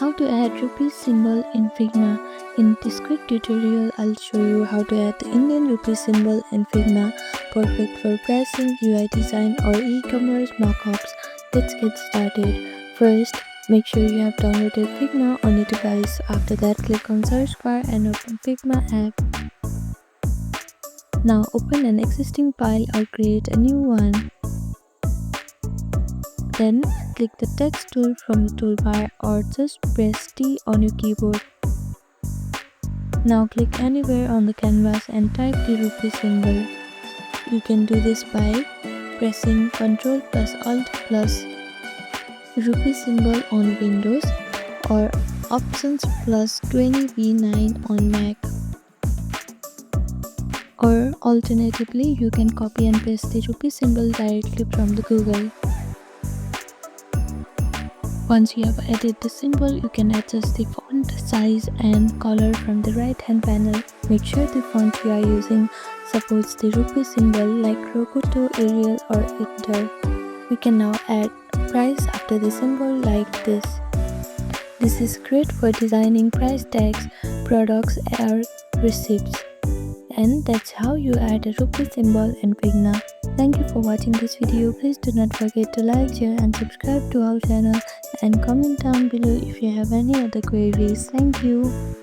How to add rupee symbol in Figma. In this quick tutorial, I'll show you how to add the Indian Rupee symbol in Figma, perfect for pricing, UI design or e-commerce mockups. Let's get started. First, make sure you have downloaded Figma on your device. After that, click on search bar and open Figma app. Now open an existing file or create a new one. Then click the text tool from the toolbar or just press T on your keyboard. Now click anywhere on the canvas and type the rupee symbol. You can do this by pressing Ctrl plus Alt plus rupee symbol on Windows or Options plus 20V9 on Mac. Or alternatively, you can copy and paste the rupee symbol directly from the Google. Once you have added the symbol, you can adjust the font size and color from the right hand panel. Make sure the font you are using supports the rupee symbol like Rocoto, Arial or Inter. We can now add price after the symbol like this. This is great for designing price tags, products or receipts. And that's how you add a rupee symbol in Figma. Thank you for watching this video. Please do not forget to like, share and subscribe to our channel and comment down below if you have any other queries. Thank you.